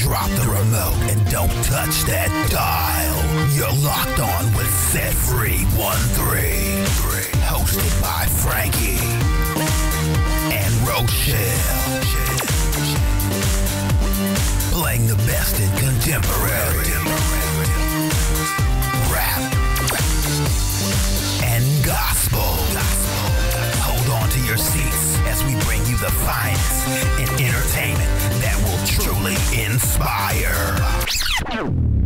Drop the remote and don't touch that dial. You're locked on with Set Free 13. Hosted by Franky and Roshell. Playing the best in contemporary rap and gospel. Hold on to your seats as we bring you the finest in entertainment that will truly inspire.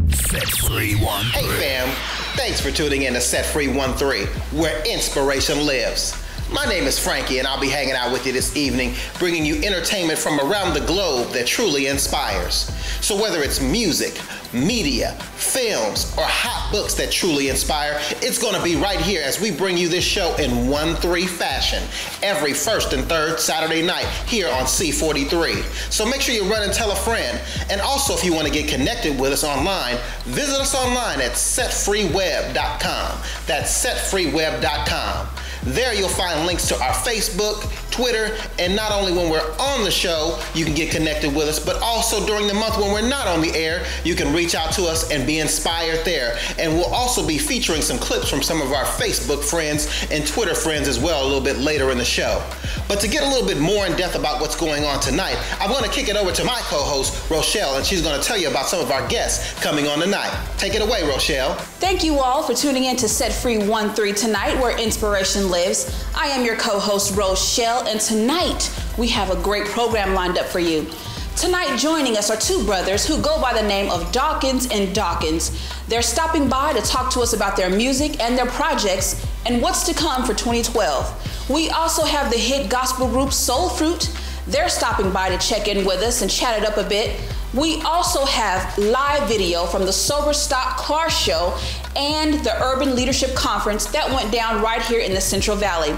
Set Free 13. Hey fam, thanks for tuning in to Set Free 13, where inspiration lives. My name is Franky, and I'll be hanging out with you this evening, bringing you entertainment from around the globe that truly inspires. So whether it's music, media, films, or hot books that truly inspire, it's going to be right here as we bring you this show in 1-3 fashion every first and third Saturday night here on C43. So make sure you run and tell a friend. And also, if you want to get connected with us online, visit us online at setfreeweb.com. That's setfreeweb.com. There you'll find links to our Facebook, Twitter, and not only when we're on the show, you can get connected with us, but also during the month when we're not on the air, you can reach out to us and be inspired there. And we'll also be featuring some clips from some of our Facebook friends and Twitter friends as well a little bit later in the show. But to get a little bit more in depth about what's going on tonight, I'm going to kick it over to my co-host, Roshell, and she's going to tell you about some of our guests coming on tonight. Take it away, Roshell. Thank you all for tuning in to Set Free 13 tonight, where inspiration lives. I am your co-host, Roshell, and tonight we have a great program lined up for you. Tonight joining us are two brothers who go by the name of Dawkins and Dawkins. They're stopping by to talk to us about their music and their projects and what's to come for 2012. We also have the hit gospel group Soulfruit. They're stopping by to check in with us and chat it up a bit. We also have live video from the Sober Stock Car Show and the Urban Leadership Conference that went down right here in the Central Valley.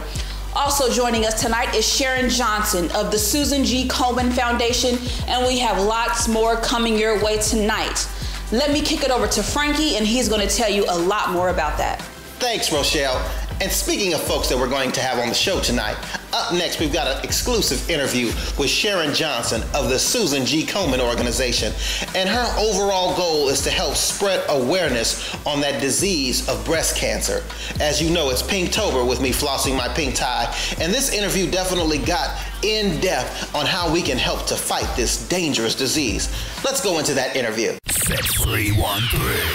Also joining us tonight is Sharon Johnson of the Susan G. Komen Foundation, and we have lots more coming your way tonight. Let me kick it over to Franky, and he's going to tell you a lot more about that. Thanks, Roshell. And speaking of folks that we're going to have on the show tonight, up next we've got an exclusive interview with Sharon Johnson of the Susan G. Komen organization. And her overall goal is to help spread awareness on that disease of breast cancer. As you know, it's Pinktober with me flossing my pink tie. And this interview definitely got in depth on how we can help to fight this dangerous disease. Let's go into that interview. Set Free 13.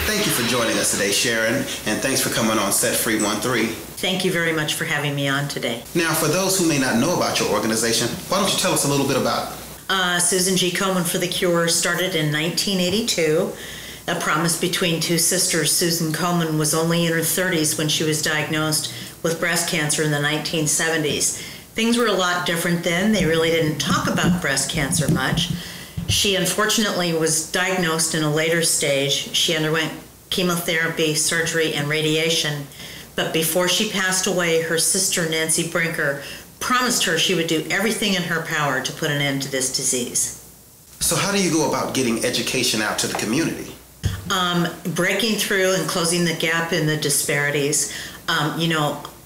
Thank you for joining us today, Sharon, and thanks for coming on Set Free 13. Thank you very much for having me on today. Now, for those who may not know about your organization, why don't you tell us a little bit about it? Susan G. Komen for the Cure started in 1982. A promise between two sisters. Susan Komen was only in her 30s when she was diagnosed with breast cancer in the 1970s. Things were a lot different then. They really didn't talk about breast cancer much. She unfortunately was diagnosed in a later stage. She underwent chemotherapy, surgery, and radiation. But before she passed away, her sister, Nancy Brinker, promised her she would do everything in her power to put an end to this disease. So how do you go about getting education out to the community? Breaking through and closing the gap in the disparities.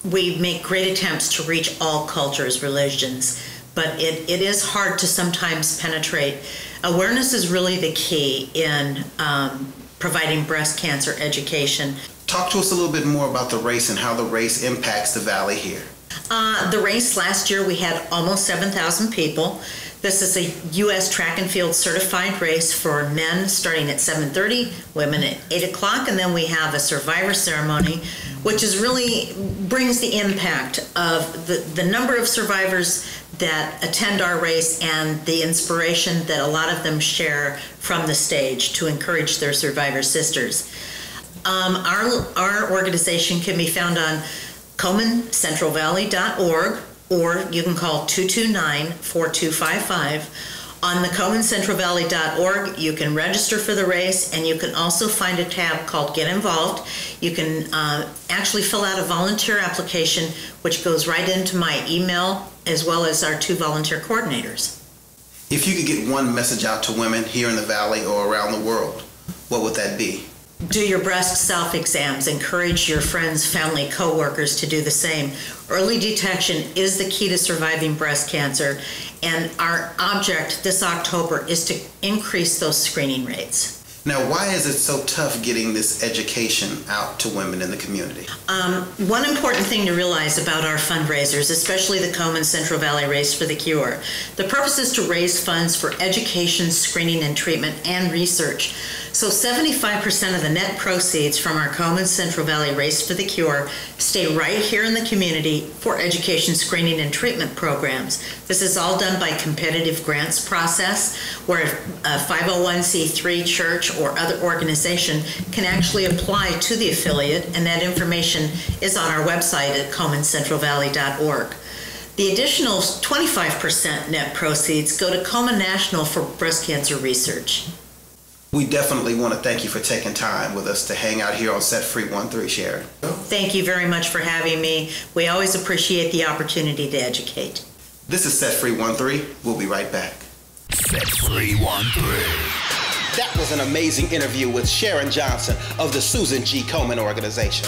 We make great attempts to reach all cultures, religions, but it is hard to sometimes penetrate. Awareness is really the key in providing breast cancer education. Talk to us a little bit more about the race and how the race impacts the valley here. The race last year, we had almost 7,000 people. This is a U.S. track and field certified race for men starting at 7:30, women at 8 o'clock, and then we have a survivor ceremony, which is really brings the impact of the number of survivors that attend our race and the inspiration that a lot of them share from the stage to encourage their survivor sisters. Our organization can be found on KomenCentralValley.org, or you can call 229-4255. On the KomenCentralValley.org, you can register for the race, and you can also find a tab called Get Involved. You can actually fill out a volunteer application, which goes right into my email, as well as our two volunteer coordinators. If you could get one message out to women here in the valley or around the world, what would that be? Do your breast self-exams. Encourage your friends, family, co-workers to do the same. Early detection is the key to surviving breast cancer, And our object this October is to increase those screening rates. Now, why is it so tough getting this education out to women in the community? One important thing to realize about our fundraisers, especially the Komen Central Valley Race for the Cure, the purpose is to raise funds for education, screening, and treatment, and research. So 75% of the net proceeds from our Komen Central Valley Race for the Cure stay right here in the community for education, screening, and treatment programs. This is all done by competitive grants process, where a 501c3 church or other organization can actually apply to the affiliate, and that information is on our website at KomenCentralValley.org. The additional 25% net proceeds go to Komen National for breast cancer research. We definitely want to thank you for taking time with us to hang out here on Set Free 13, Sharon. Thank you very much for having me. We always appreciate the opportunity to educate. This is Set Free 13. We'll be right back. Set Free 13. That was an amazing interview with Sharon Johnson of the Susan G. Komen organization.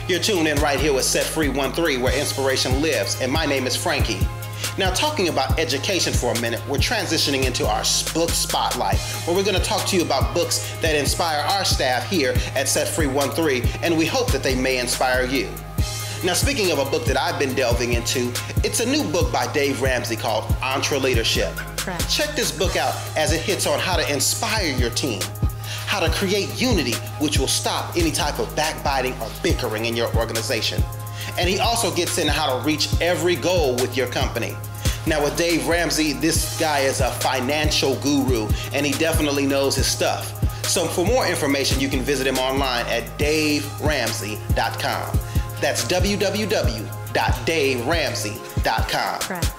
You're tuned in right here with Set Free 13, where inspiration lives, and my name is Frankie. Now, talking about education for a minute, we're transitioning into our book spotlight, where we're going to talk to you about books that inspire our staff here at Set Free 13, and we hope that they may inspire you. Now, speaking of a book that I've been delving into, it's a new book by Dave Ramsey called EntreLeadership. Correct. Check this book out as it hits on how to inspire your team, how to create unity, which will stop any type of backbiting or bickering in your organization. And he also gets into how to reach every goal with your company. Now, with Dave Ramsey, this guy is a financial guru, and he definitely knows his stuff. So for more information, you can visit him online at daveramsey.com. That's www.daveramsey.com. Correct.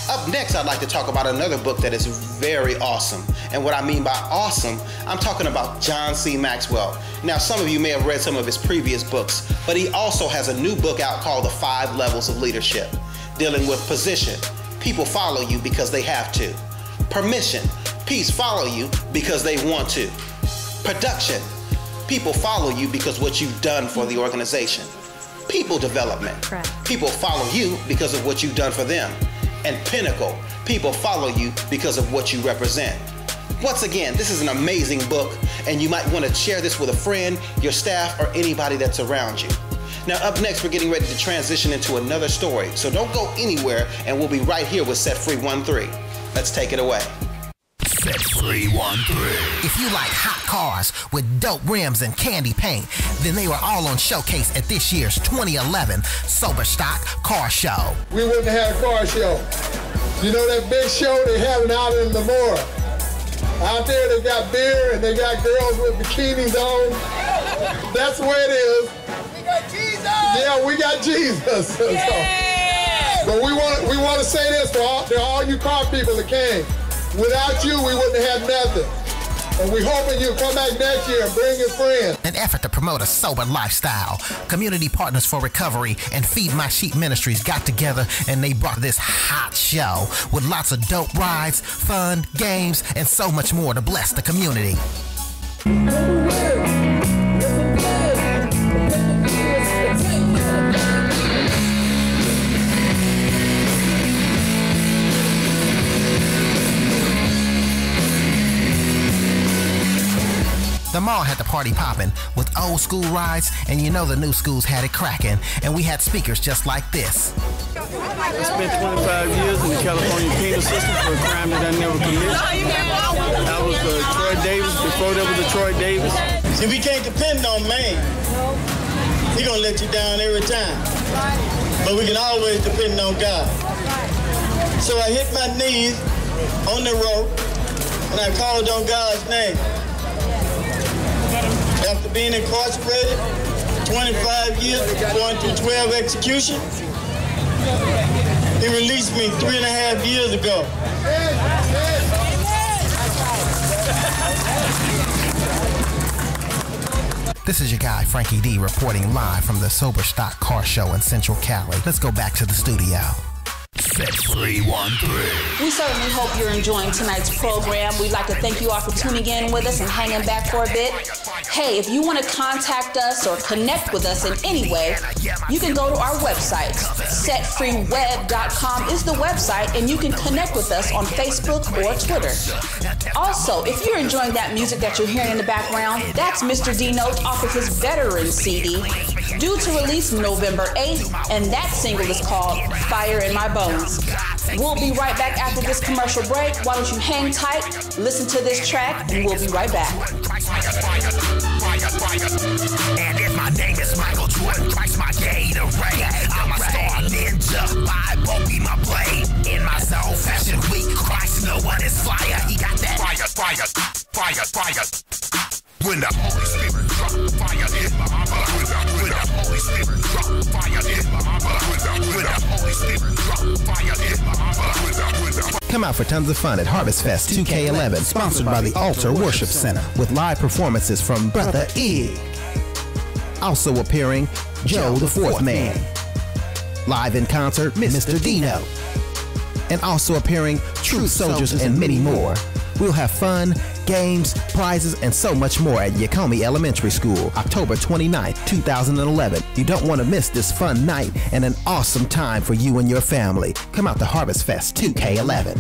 Up next, I'd like to talk about another book that is very awesome. And what I mean by awesome, I'm talking about John C. Maxwell. Now, some of you may have read some of his previous books, but he also has a new book out called The 5 Levels of Leadership, dealing with position. People follow you because they have to. Permission. Peace follow you because they want to. Production. People follow you because what you've done for the organization. People development. Correct. People follow you because of what you've done for them. And pinnacle. People follow you because of what you represent. Once again, this is an amazing book, and you might want to share this with a friend, your staff, or anybody that's around you. Now, up next, we're getting ready to transition into another story, so don't go anywhere, and we'll be right here with Set Free 13. Let's take it away. Set Free 13. If you like hot cars with dope rims and candy paint, then they were all on showcase at this year's 2011 Sober Stock Car Show. We wouldn't have a car show. You know that big show they having out in Lamora? Out there they got beer and they got girls with bikinis on. That's the way it is. We got Jesus! Yeah, we got Jesus. Yeah! But we want to say this to all you car people that came. Without you, we wouldn't have nothing. And we hoping you'll come back next year and bring your friends. An effort to promote a sober lifestyle. Community Partners for Recovery and Feed My Sheep Ministries got together and they brought this hot show with lots of dope rides, fun, games, and so much more to bless the community. The mall had the party popping with old school rides, and you know the new schools had it cracking, and we had speakers just like this. I spent 25 years in the California penal system for a crime that I never committed. I was Troy Davis before there was a Troy Davis. See, we can't depend on man. He's gonna let you down every time. But we can always depend on God. So I hit my knees on the rope and I called on God's name. After being incarcerated, 25 years, going through 12 executions, he released me 3.5 years ago. This is your guy, Franky-D, reporting live from the Sober Stock Car Show in Central Cali. Let's go back to the studio. Set Free 1-3. We certainly hope you're enjoying tonight's program. We'd like to thank you all for tuning in with us and hanging back for a bit. Hey, if you want to contact us or connect with us in any way, you can go to our website. Setfreeweb.com is the website, and you can connect with us on Facebook or Twitter. Also, if you're enjoying that music that you're hearing in the background, that's Mr. D Note off of his Veteran CD, due to release November 8th, and that single is called Fire in My Bones. We'll be right back after this commercial break. Why don't you hang tight, listen to this track, and we'll be right back. And if my name is Michael Jordan, Christ my Gatorade. I'm a star ninja, I won't be my blade. In my zone, fashion week, Christ, no one is flyer. He got that fire. When the Holy Spirit drop fire in my blood. When the Holy Spirit drop fire in my blood. When the Holy Spirit drop fire in my blood. Come out for tons of fun at Harvest Fest 2K11, sponsored by the Altar Worship Center, with live performances from Brother E. Also appearing, Joe the Fourth Man. Live in concert, Mr. Dino. And also appearing, Truth Soldiers and many more. We'll have fun, games, prizes, and so much more at Yakomi Elementary School, October 29, 2011. You don't want to miss this fun night and an awesome time for you and your family. Come out to Harvest Fest 2K11.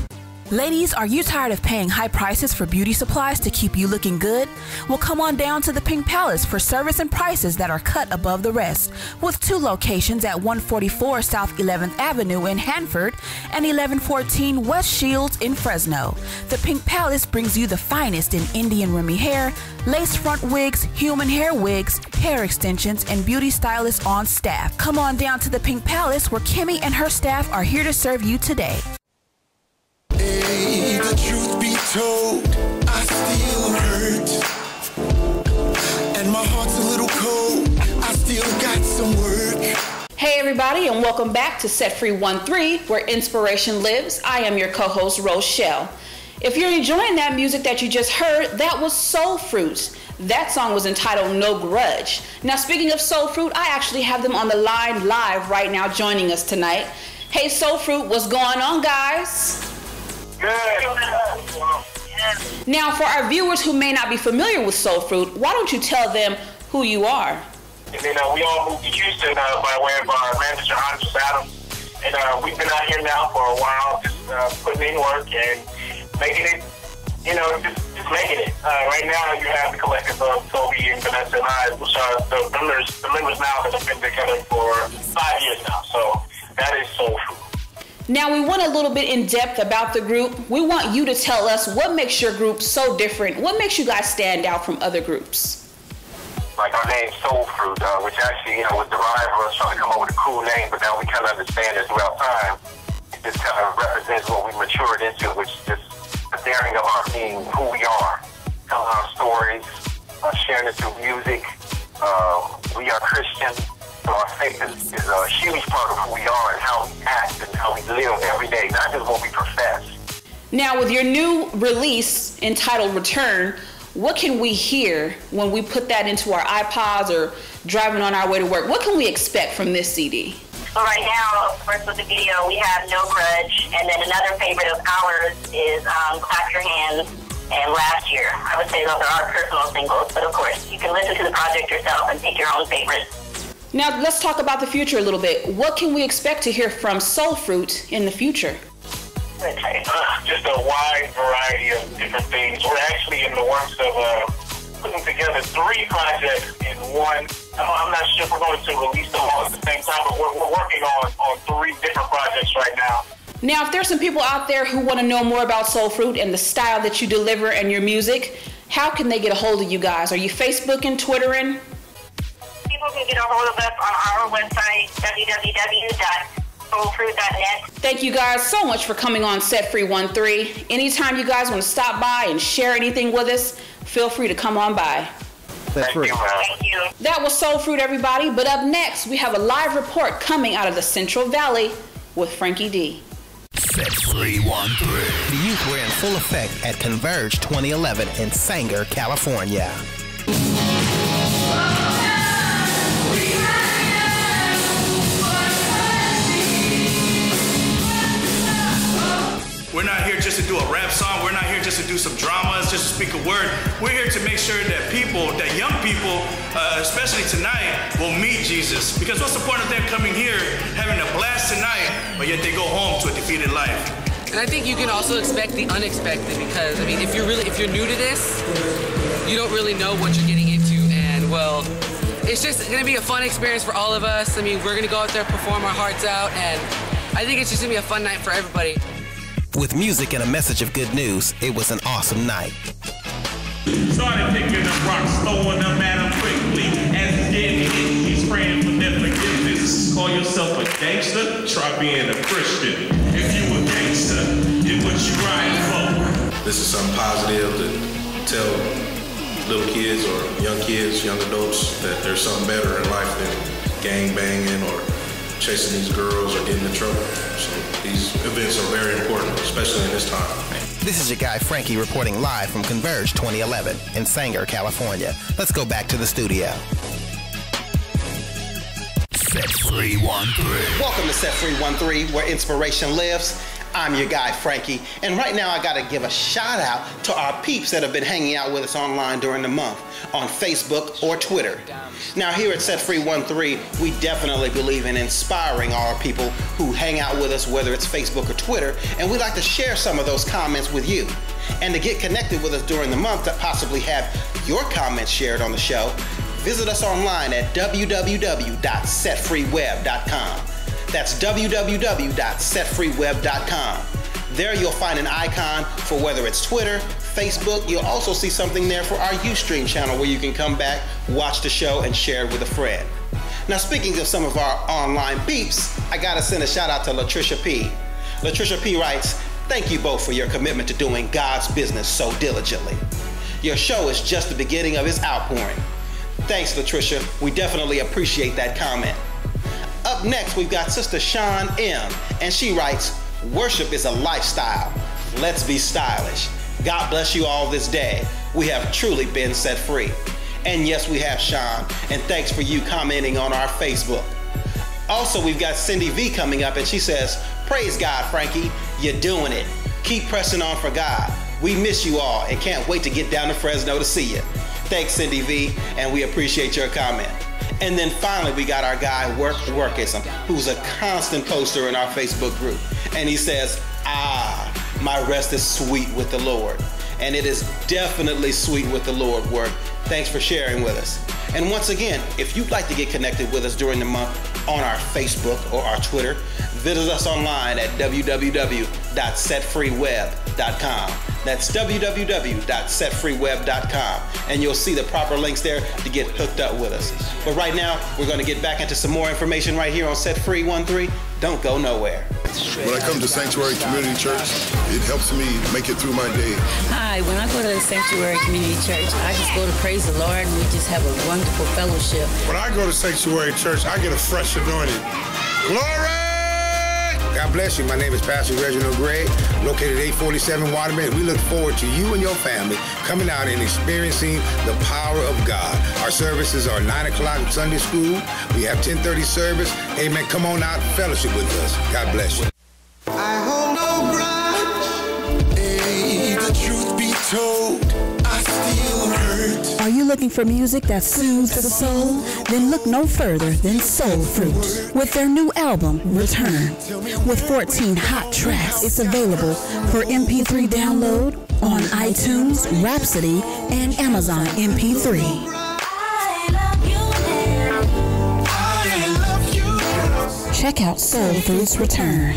Ladies, are you tired of paying high prices for beauty supplies to keep you looking good? Well, come on down to the Pink Palace for service and prices that are cut above the rest. With 2 locations at 144 South 11th Avenue in Hanford and 1114 West Shields in Fresno. The Pink Palace brings you the finest in Indian Remy hair, lace front wigs, human hair wigs, hair extensions, and beauty stylists on staff. Come on down to the Pink Palace where Kimmy and her staff are here to serve you today. Hey, the truth be told, I still hurt, and my heart's a little cold. I still got some work. Hey everybody, and welcome back to Set Free 1-3, where inspiration lives. I am your co-host, Roshell. If you're enjoying that music that you just heard, that was Soulfruit. That song was entitled No Grudge. Now, speaking of Soulfruit, I actually have them on the line live right now joining us tonight. Hey Soulfruit, what's going on, guys? Good. Now, for our viewers who may not be familiar with Soulfruit, why don't you tell them who you are? And then we all moved to Houston by way of our manager, Adam. And we've been out here now for a while, just putting in work and making it, just making it. Right now, you have the collective of Toby and Vanessa and I, which are the members now that have been together for 5 years now. So that is Soulfruit. Now, we went a little bit in depth about the group. We want you to tell us what makes your group so different. What makes you guys stand out from other groups? Like our name, Soulfruit, which actually, was derived from us trying to come up with a cool name, but now we kind of understand it throughout time. It just kind of represents what we matured into, which is just the daring of our being who we are, telling our stories, sharing it through music. We are Christian. So our faith is a huge part of who we are and how we act and how we live every day, not just what we profess. Now, with your new release entitled Return, what can we hear when we put that into our iPods or driving on our way to work? What can we expect from this CD? Well, right now, first with the video, we have No Grudge, and then another favorite of ours is Clap Your Hands. And Last Year. I would say those are our personal singles, but of course, you can listen to the project yourself and pick your own favorites. Now, let's talk about the future a little bit. What can we expect to hear from Soulfruit in the future? Just a wide variety of different things. We're actually in the works of putting together 3 projects in one. I'm not sure if we're going to release them all at the same time, but we're working on 3 different projects right now. Now, if there's some people out there who want to know more about Soulfruit and the style that you deliver and your music, how can they get a hold of you guys? Are you Facebooking, Twittering? People can get a hold of us on our website, www.soulfruit.net. Thank you guys so much for coming on Set Free 1-3. Anytime you guys want to stop by and share anything with us, feel free to come on by. Thank you. That was Soulfruit, everybody. But up next, we have a live report coming out of the Central Valley with Franky-D. Set Free 1-3. The youth were in full effect at Converge 2011 in Sanger, California. We're not here just to do a rap song. We're not here just to do some dramas, just to speak a word. We're here to make sure that people, that young people, especially tonight, will meet Jesus. Because what's the point of them coming here, having a blast tonight, but yet they go home to a defeated life? And I think you can also expect the unexpected, because I mean, if you're new to this, you don't really know what you're getting into, and well, it's just gonna be a fun experience for all of us. I mean, we're gonna go out there, perform our hearts out, and I think it's just gonna be a fun night for everybody. With music and a message of good news, it was an awesome night. Started picking up rocks, throwing them at him quickly. As he's getting hit, he's praying for their forgiveness. Call yourself a gangster? Try being a Christian. If you a gangster, then what you riding for? This is something positive to tell little kids or young kids, young adults, that there's something better in life than gang banging or chasing these girls or getting in trouble. So these events are very important, especially in this time. This is your guy Frankie reporting live from Converge 2011 in Sanger, California. Let's go back to the studio. Set Free 13. Welcome to Set Free 13, where inspiration lives. I'm your guy Frankie, and right now I gotta give a shout out to our peeps that have been hanging out with us online during the month on Facebook or Twitter. Now here at Set Free 13, we definitely believe in inspiring our people who hang out with us, whether it's Facebook or Twitter, and we'd like to share some of those comments with you. And to get connected with us during the month to possibly have your comments shared on the show, visit us online at www.setfreeweb.com. That's www.setfreeweb.com. There you'll find an icon for whether it's Twitter, Facebook. You'll also see something there for our Ustream channel where you can come back, watch the show, and share it with a friend. Now, speaking of some of our online peeps, I gotta send a shout out to Latricia P. Latricia P writes, "Thank you both for your commitment to doing God's business so diligently. Your show is just the beginning of His outpouring." Thanks, Latricia. We definitely appreciate that comment. Up next, we've got Sister Sean M, and she writes, "Worship is a lifestyle. Let's be stylish. God bless you all this day. We have truly been set free." And yes, we have, Sean, and thanks for you commenting on our Facebook. Also, we've got Cindy V coming up, and she says, "Praise God, Frankie. You're doing it. Keep pressing on for God. We miss you all and can't wait to get down to Fresno to see you." Thanks, Cindy V, and we appreciate your comment. And then finally, we got our guy, Workism, who's a constant poster in our Facebook group. And he says, "My rest is sweet with the Lord." And it is definitely sweet with the Lord, Work. Thanks for sharing with us. And once again, if you'd like to get connected with us during the month on our Facebook or our Twitter, visit us online at www.setfreeweb.com. That's www.setfreeweb.com. And you'll see the proper links there to get hooked up with us. But right now, we're going to get back into some more information right here on Set Free 13. Don't go nowhere. When I come to Sanctuary Community Church, it helps me make it through my day. Hi, when I go to the Sanctuary Community Church, I just go to praise the Lord, and we just have a wonderful fellowship. When I go to Sanctuary Church, I get a fresh anointing. Glory! God bless you. My name is Pastor Reginald Gray, located at 847 Waterman. We look forward to you and your family coming out and experiencing the power of God. Our services are 9 o'clock Sunday school. We have 10:30 service. Amen. Come on out and fellowship with us. God bless you. I hold no grudge. Hey, the truth be told, I still hurt. Are you looking for music that soothes the soul? Then look no further than Soulfruit with their new album, Return. With 14 hot tracks, it's available for MP3 download on iTunes, Rhapsody, and Amazon MP3. Check out Soulfruit's Return.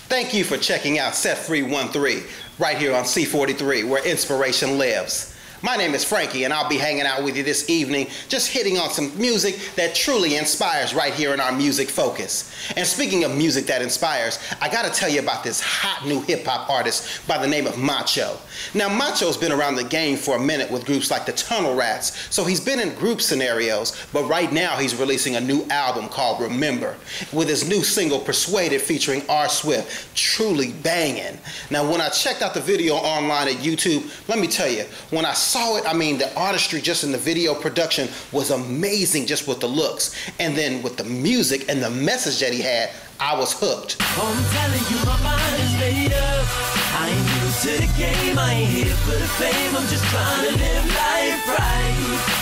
Thank you for checking out Set Free 13 right here on C43, where inspiration lives. My name is Frankie, and I'll be hanging out with you this evening, just hitting on some music that truly inspires right here in our Music Focus. And speaking of music that inspires, I gotta tell you about this hot new hip-hop artist by the name of Macho. Now, Macho's been around the game for a minute with groups like the Tunnel Rats, so he's been in group scenarios, but right now he's releasing a new album called Remember, with his new single Persuaded featuring R. Swift, truly banging. Now, when I checked out the video online at YouTube, let me tell you, when I saw it, I mean, the artistry just in the video production was amazing, just with the looks. And then with the music and the message that he had, I Was Hooked. I'm telling you, my mind is made up. I ain't new to the game, I ain't here for the fame. I'm just trying to live life right.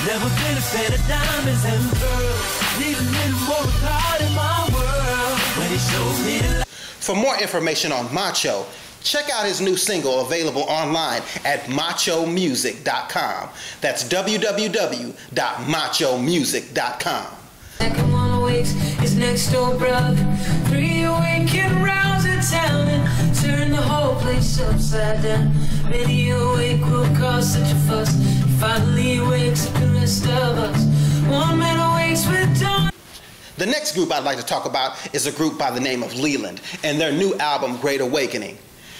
Never been a fan of diamonds and pearls. Need a little more God in my world when he showed me the light. For more information on Macho, check out his new single available online at machomusic.com. That's www.machomusic.com. Second one awakes his next door brother. 3 awake and rouse in town and turn the whole place upside down. Many awake will cause such a fuss. Finally wakes up the rest of us. One man awakes with dawn. The next group I'd like to talk about is a group by the name of Leland and their new album, Great Awakening.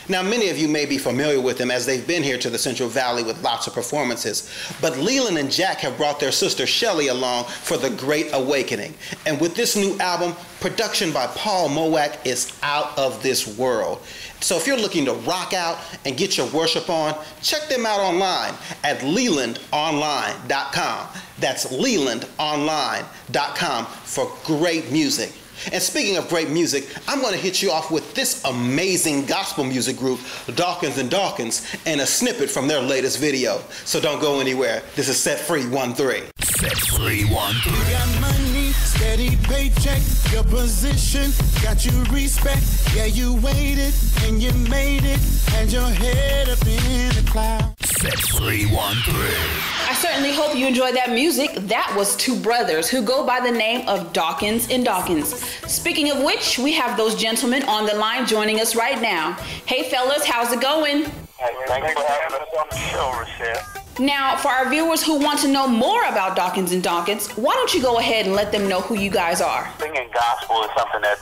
Now, many of you may be familiar with them as they've been here to the Central Valley with lots of performances, but Leland and Jack have brought their sister Shelly along for the Great Awakening. And with this new album, production by Paul Moak is out of this world. So if you're looking to rock out and get your worship on, check them out online at lelandonline.com. That's lelandonline.com for great music. And speaking of great music, I'm going to hit you off with this amazing gospel music group, Dawkins and Dawkins, and a snippet from their latest video. So don't go anywhere. This is Set Free 1-3. Set Free 1-3. You got money, steady paycheck, your position, got you respect. Yeah, you waited and you made it, and your head up in the clouds. Set Free 1-3. I certainly hope you enjoyed that music. That was two brothers who go by the name of Dawkins and Dawkins. Speaking of which, we have those gentlemen on the line joining us right now. Hey fellas, how's it going? Hey, thanks for having us on the show, Roshell. Now, for our viewers who want to know more about Dawkins and Dawkins, why don't you go ahead and let them know who you guys are? Singing gospel is something that's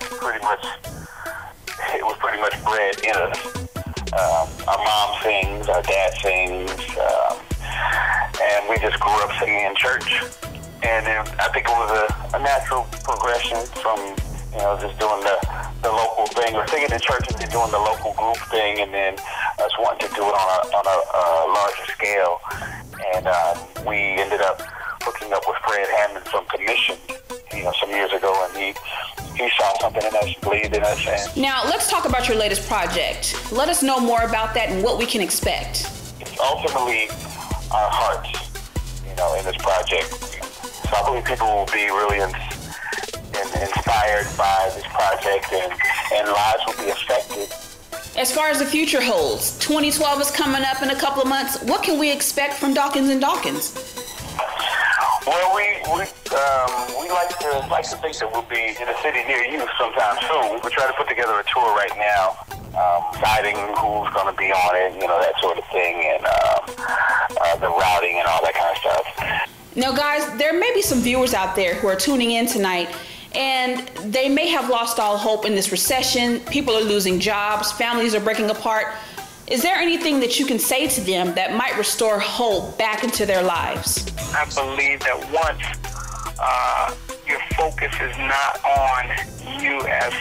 pretty much, it was pretty much bred in us. Our mom sings, our dad sings, and we just grew up singing in church. And I think it was a natural progression from, just doing the local thing, or singing in church and then doing the local group thing, and then us wanting to do it on a larger scale. And we ended up hooking up with Fred Hammond from Commission, some years ago, and he saw something in us, believed in us. And now, let's talk about your latest project. Let us know more about that and what we can expect. It's ultimately our hearts, in this project. So I believe people will be really inspired by this project, and lives will be affected. As far as the future holds, 2012 is coming up in a couple of months. What can we expect from Dawkins and Dawkins? Well, we like to think that we'll be in a city near you sometime soon. We're trying to put together a tour right now, deciding who's going to be on it, that sort of thing, and the routing and all that kind of stuff. Now, guys, there may be some viewers out there who are tuning in tonight, and they may have lost all hope in this recession. People are losing jobs, families are breaking apart. Is there anything that you can say to them that might restore hope back into their lives? I believe that once your focus is not on you as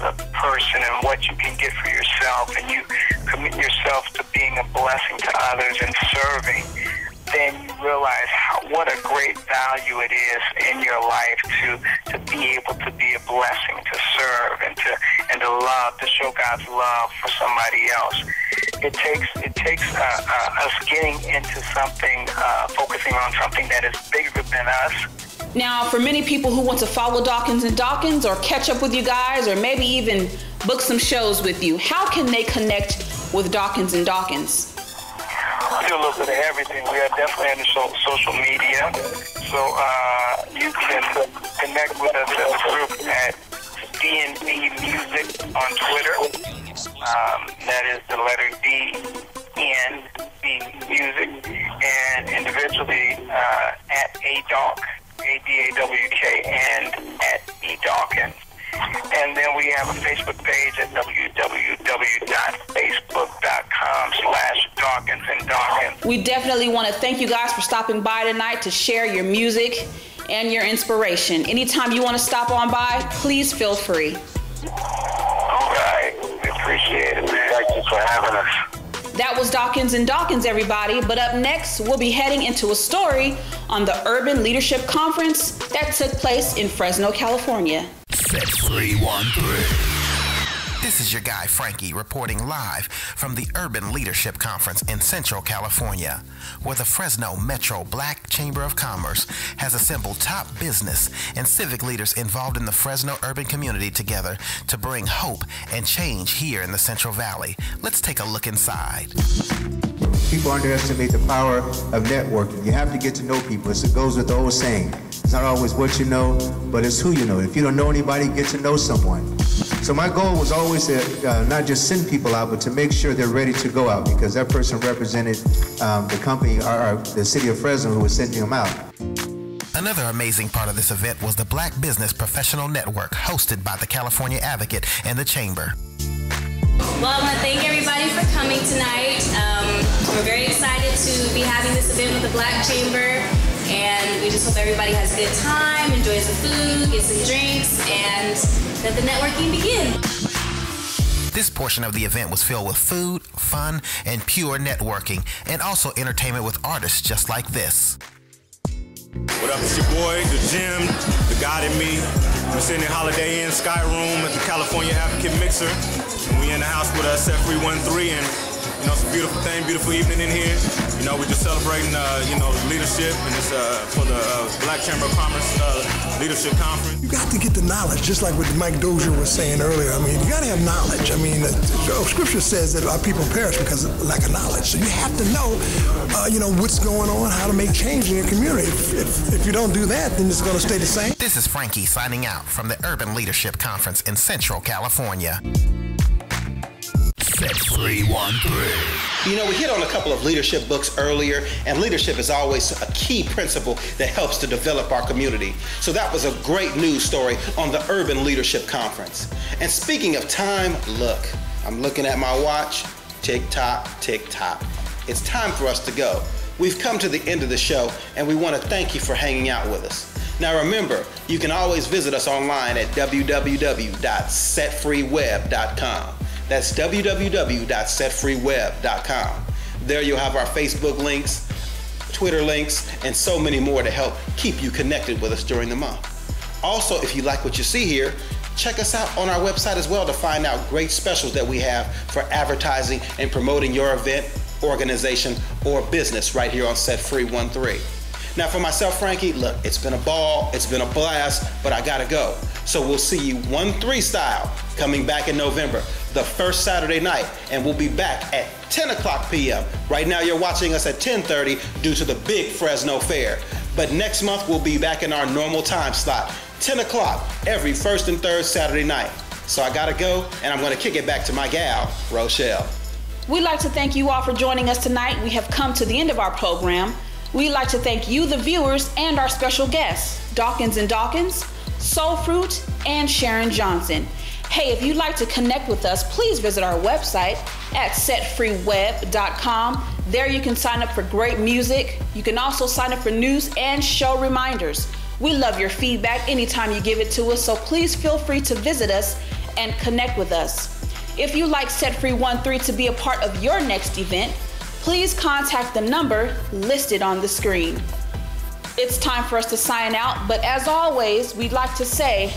a person and what you can get for yourself, and you commit yourself to being a blessing to others and serving, then you realize what a great value it is in your life to be able to be a blessing, to serve, and to love, to show God's love for somebody else. It takes us getting into something, focusing on something that is bigger than us. Now, for many people who want to follow Dawkins and Dawkins, or catch up with you guys, or maybe even book some shows with you, how can they connect with Dawkins and Dawkins? We do a little bit of everything. We are definitely on the social media. So you can connect with us as a group at DNB Music on Twitter. That is the letter DNB Music. And individually at ADAWK, ADAWK, and at eDawkins. And then we have a Facebook page at www.facebook.com/Dawkins and Dawkins. We definitely want to thank you guys for stopping by tonight to share your music and your inspiration. Anytime you want to stop on by, please feel free. All right. We appreciate it, man. Thank you for having us. That was Dawkins and Dawkins, everybody. But up next, we'll be heading into a story on the Urban Leadership Conference that took place in Fresno, California. Set Free 13. This is your guy Frankie reporting live from the Urban Leadership Conference in Central California, where the Fresno Metro Black Chamber of Commerce has assembled top business and civic leaders involved in the Fresno urban community together to bring hope and change here in the Central Valley. Let's take a look inside. People underestimate the power of networking. You have to get to know people. It goes with the old saying. It's not always what you know, but it's who you know. If you don't know anybody, get to know someone. So my goal was always to not just send people out, but to make sure they're ready to go out, because that person represented the company, or the city of Fresno, who was sending them out. Another amazing part of this event was the Black Business Professional Network, hosted by the California Advocate and the Chamber. Well, I want to thank everybody for coming tonight. We're very excited to be having this event with the Black Chamber, and we just hope everybody has a good time, enjoys the food, gets some drinks, and let the networking begin. This portion of the event was filled with food, fun, and pure networking, and also entertainment with artists just like this. What up, it's your boy, the Gym, the God in me. We're sitting in Holiday Inn Sky Room at the California Advocate Mixer. And we in the house with Set Free 13, and you know, it's a beautiful thing, beautiful evening in here. You know, we're just celebrating, leadership, and it's for the Black Chamber of Commerce Leadership Conference. You got to get the knowledge, just like what Mike Dozier was saying earlier. I mean, you got to have knowledge. I mean, Scripture says that our people perish because of lack of knowledge. So you have to know, what's going on, how to make change in your community. If you don't do that, then it's going to stay the same. This is Frankie signing out from the Urban Leadership Conference in Central California. Set Free 13. You know, we hit on a couple of leadership books earlier, and leadership is always a key principle that helps to develop our community. So that was a great news story on the Urban Leadership Conference. And speaking of time, look, I'm looking at my watch. Tick-tock, tick-tock. It's time for us to go. We've come to the end of the show, and we want to thank you for hanging out with us. Now remember, you can always visit us online at www.setfreeweb.com. That's www.setfreeweb.com. There you'll have our Facebook links, Twitter links, and so many more to help keep you connected with us during the month. Also, if you like what you see here, check us out on our website as well to find out great specials that we have for advertising and promoting your event, organization, or business right here on Set Free 13. Now for myself, Frankie, look, it's been a ball, it's been a blast, but I gotta go. So we'll see you 13 style coming back in November, the first Saturday night, and we'll be back at 10 o'clock p.m. Right now you're watching us at 10:30 due to the big Fresno Fair. But next month we'll be back in our normal time slot, 10 o'clock every first and third Saturday night. So I gotta go, and I'm gonna kick it back to my gal, Roshell. We'd like to thank you all for joining us tonight. We have come to the end of our program. We'd like to thank you, the viewers, and our special guests, Dawkins and Dawkins, Soulfruit, and Sharon Johnson. Hey, if you'd like to connect with us, please visit our website at setfreeweb.com. There you can sign up for great music. You can also sign up for news and show reminders. We love your feedback anytime you give it to us, so please feel free to visit us and connect with us. If you'd like Set Free 13 to be a part of your next event, please contact the number listed on the screen. It's time for us to sign out, but as always, we'd like to say,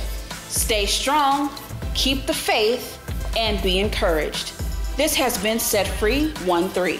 stay strong, keep the faith, and be encouraged. This has been Set Free 13.